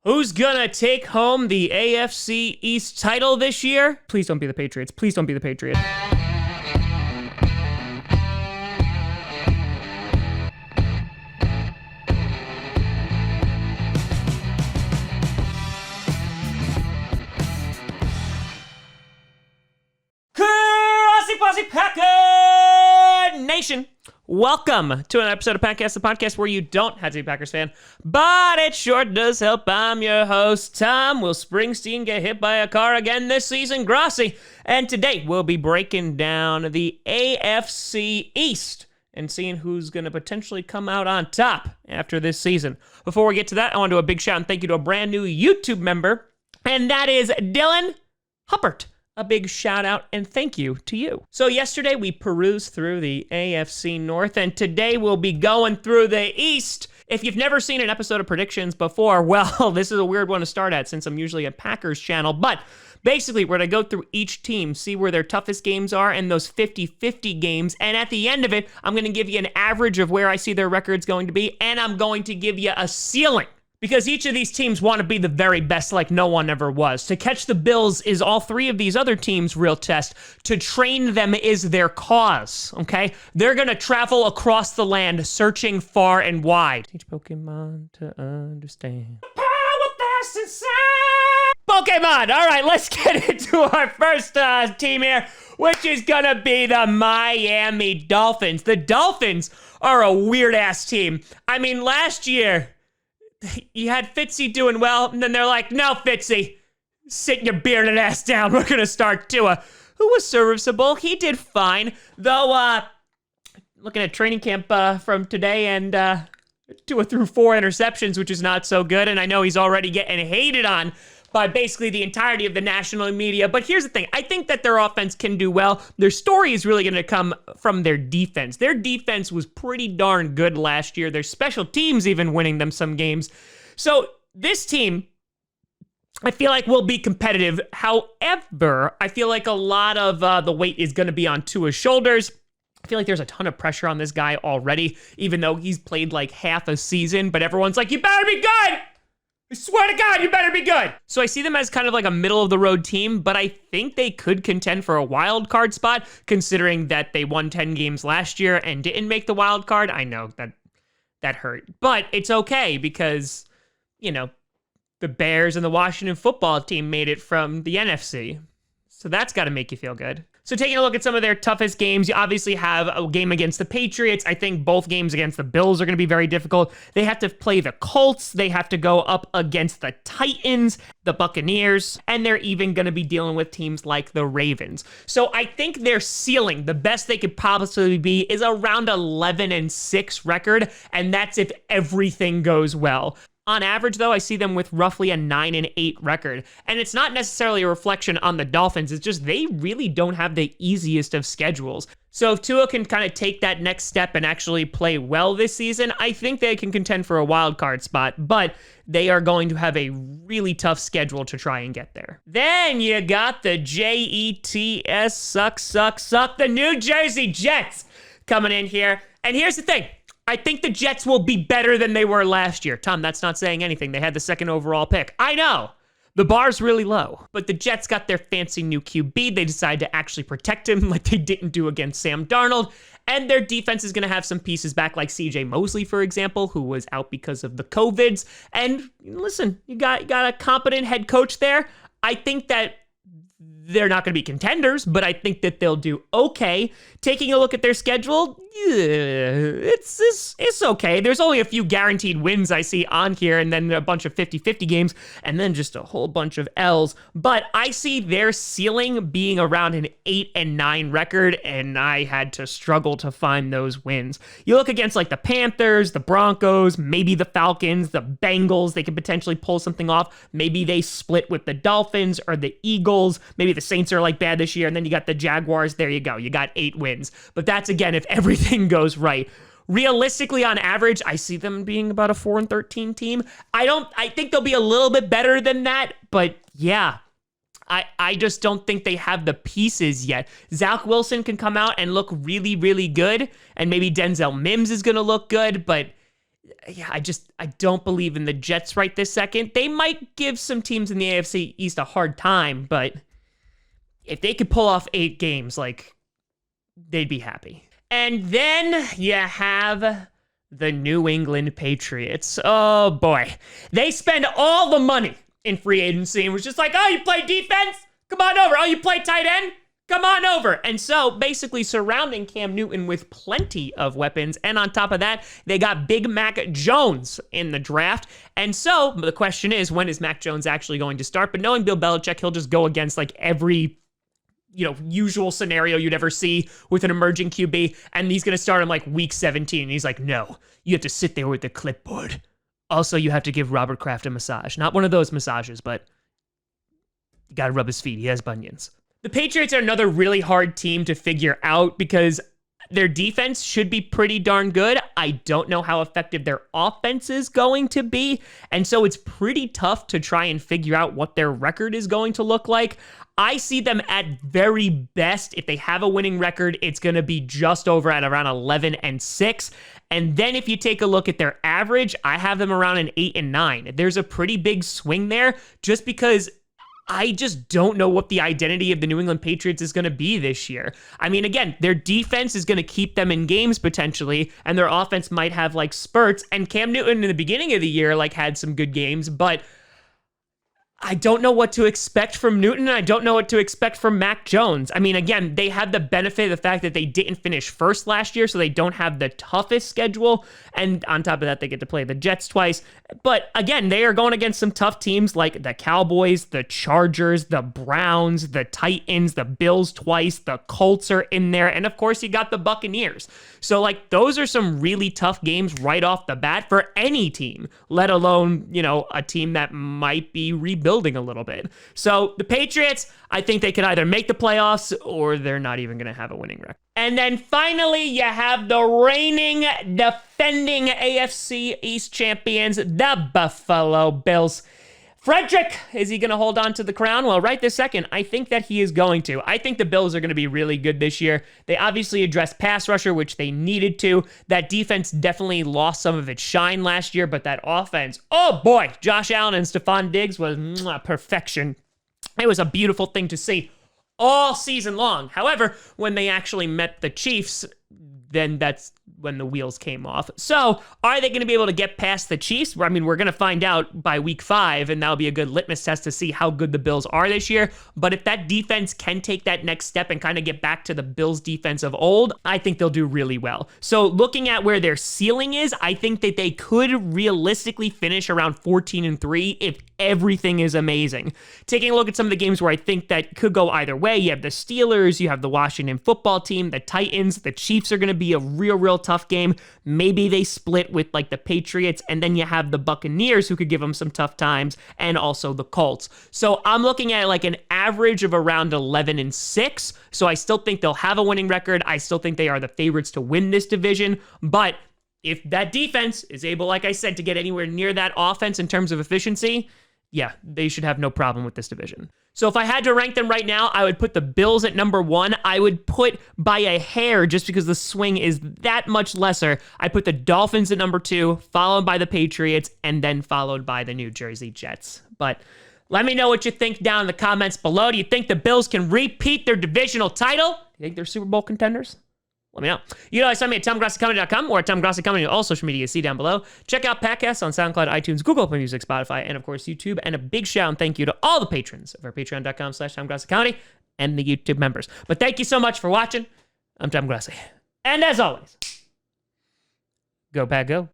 Who's gonna take home the AFC East title this year? Please don't be the Patriots. Please don't be the Patriots. Grossi Packer Nation. Welcome to an episode of Packcast, the podcast where you don't have to be a Packers fan, but it sure does help. I'm your host, Tom. Will Springsteen get hit by a car again this season? Grossi. And today we'll be breaking down the AFC East and seeing who's going to potentially come out on top after this season. Before we get to that, I want to do a big shout and thank you to a brand new YouTube member, and that is Dylan Huppert. A big shout out and thank you to you. So yesterday we perused through the AFC North, and today we'll be going through the East. If you've never seen an episode of predictions before, well, this is a weird one to start at since I'm usually a Packers channel, but basically we're going to go through each team, see where their toughest games are and those 50-50 games, and at the end of it, I'm going to give you an average of where I see their record's going to be, and I'm going to give you a ceiling. Because each of these teams want to be the very best like no one ever was. To catch the Bills is all three of these other teams' real test. To train them is their cause, okay? They're going to travel across the land searching far and wide. Teach Pokemon to understand. Power that's inside. Pokemon! All right, let's get into our first team here, which is going to be the Miami Dolphins. The Dolphins are a weird-ass team. I mean, last year, you had Fitzy doing well, and then they're like, no, Fitzy, sit your bearded ass down. We're going to start Tua, who was serviceable. He did fine, though, looking at training camp from today, and Tua threw 4 interceptions, which is not so good, and I know he's already getting hated on by basically the entirety of the national media. But here's the thing. I think that their offense can do well. Their story is really going to come from their defense. Their defense was pretty darn good last year. Their special teams even winning them some games. So this team, I feel like, will be competitive. However, I feel like a lot of the weight is going to be on Tua's shoulders. I feel like there's a ton of pressure on this guy already, even though he's played like half a season. But everyone's like, you better be good! I swear to God, you better be good. So I see them as kind of like a middle-of-the-road team, but I think they could contend for a wild card spot, considering that they won 10 games last year and didn't make the wild card. I know that hurt, but it's okay because, you know, the Bears and the Washington football team made it from the NFC. So that's got to make you feel good. So taking a look at some of their toughest games, you obviously have a game against the Patriots. I think both games against the Bills are going to be very difficult. They have to play the Colts. They have to go up against the Titans, the Buccaneers, and they're even going to be dealing with teams like the Ravens. So I think their ceiling, the best they could possibly be, is around 11-6 record, and that's if everything goes well. On average, though, I see them with roughly a 9-8 record. And it's not necessarily a reflection on the Dolphins. It's just they really don't have the easiest of schedules. So if Tua can kind of take that next step and actually play well this season, I think they can contend for a wild card spot. But they are going to have a really tough schedule to try and get there. Then you got the Jets, suck, the New Jersey Jets coming in here. And here's the thing. I think the Jets will be better than they were last year. Tom, that's not saying anything. They had the 2nd overall pick. I know. The bar's really low. But the Jets got their fancy new QB. They decided to actually protect him like they didn't do against Sam Darnold. And their defense is going to have some pieces back, like CJ Mosley, for example, who was out because of the COVIDs. And listen, you got a competent head coach there. I think that they're not going to be contenders, but I think that they'll do okay. Taking a look at their schedule, it's okay. There's only a few guaranteed wins I see on here, and then a bunch of 50-50 games, and then just a whole bunch of L's. But I see their ceiling being around an 8-9 record, and I had to struggle to find those wins. You look against like the Panthers, the Broncos, maybe the Falcons, the Bengals, they could potentially pull something off. Maybe they split with the Dolphins or the Eagles. Maybe the Saints are like bad this year, and then you got the Jaguars. There you go. You got 8 wins. But that's, again, if everything goes right. Realistically, on average, I see them being about a 4-13 team. I think they'll be a little bit better than that, but yeah, I just don't think they have the pieces yet. Zach Wilson can come out and look really, really good, and maybe Denzel Mims is going to look good, but yeah, I don't believe in the Jets right this second. They might give some teams in the AFC East a hard time, but if they could pull off 8 games, like, they'd be happy. And then you have the New England Patriots. Oh boy. They spend all the money in free agency and was just like, oh, you play defense? Come on over. Oh, you play tight end? Come on over. And so basically surrounding Cam Newton with plenty of weapons. And on top of that, they got Big Mac Jones in the draft. And so the question is, when is Mac Jones actually going to start? But knowing Bill Belichick, he'll just go against like every usual scenario you'd ever see with an emerging QB. And he's going to start him like week 17. And he's like, no, you have to sit there with the clipboard. Also, you have to give Robert Kraft a massage. Not one of those massages, but you got to rub his feet. He has bunions. The Patriots are another really hard team to figure out because their defense should be pretty darn good. I don't know how effective their offense is going to be. And so it's pretty tough to try and figure out what their record is going to look like. I see them at very best. If they have a winning record, it's going to be just over at around 11-6. And then if you take a look at their average, I have them around an 8-9. There's a pretty big swing there just because I just don't know what the identity of the New England Patriots is going to be this year. I mean, again, their defense is going to keep them in games potentially, and their offense might have like spurts. And Cam Newton in the beginning of the year like had some good games, but I don't know what to expect from Newton, and I don't know what to expect from Mac Jones. I mean, again, they have the benefit of the fact that they didn't finish first last year, so they don't have the toughest schedule. And on top of that, they get to play the Jets twice. But again, they are going against some tough teams like the Cowboys, the Chargers, the Browns, the Titans, the Bills twice, the Colts are in there. And of course, you got the Buccaneers. So like, those are some really tough games right off the bat for any team, let alone, a team that might be rebuilding a little bit. So the Patriots, I think they could either make the playoffs or they're not even going to have a winning record. And then finally, you have the reigning, defending AFC East champions, the Buffalo Bills. Frederick, is he going to hold on to the crown? Well, right this second, I think that he is going to. I think the Bills are going to be really good this year. They obviously addressed pass rusher, which they needed to. That defense definitely lost some of its shine last year, but that offense, oh boy, Josh Allen and Stephon Diggs was perfection. It was a beautiful thing to see all season long. However, when they actually met the Chiefs, then that's when the wheels came off. So, are they going to be able to get past the Chiefs? I mean, we're going to find out by week 5, and that'll be a good litmus test to see how good the Bills are this year. But if that defense can take that next step and kind of get back to the Bills defense of old, I think they'll do really well. So, looking at where their ceiling is, I think that they could realistically finish around 14-3 if everything is amazing. Taking a look at some of the games where I think that could go either way, you have the Steelers, you have the Washington football team, the Titans, the Chiefs are going to be a real tough game. Maybe they split with like the Patriots, and then you have the Buccaneers who could give them some tough times, and also the Colts. So I'm looking at like an average of around 11-6. So I still think they'll have a winning record. I still think they are the favorites to win this division, but if that defense is able, like I said, to get anywhere near that offense in terms of efficiency, yeah, they should have no problem with this division. So if I had to rank them right now, I would put the Bills at number 1. I would put by a hair, just because the swing is that much lesser, I put the Dolphins at number 2, followed by the Patriots, and then followed by the New Jersey Jets. But let me know what you think down in the comments below. Do you think the Bills can repeat their divisional title? Do you think they're Super Bowl contenders? Let me know. You know, send me at TomGrossiComedy.com or at TomGrossiComedy on all social media. See down below. Check out podcasts on SoundCloud, iTunes, Google Play Music, Spotify, and of course YouTube. And a big shout and thank you to all the patrons of our Patreon.com/TomGrossiComedy and the YouTube members. But thank you so much for watching. I'm Tom Grossi. And as always, go Pack Go.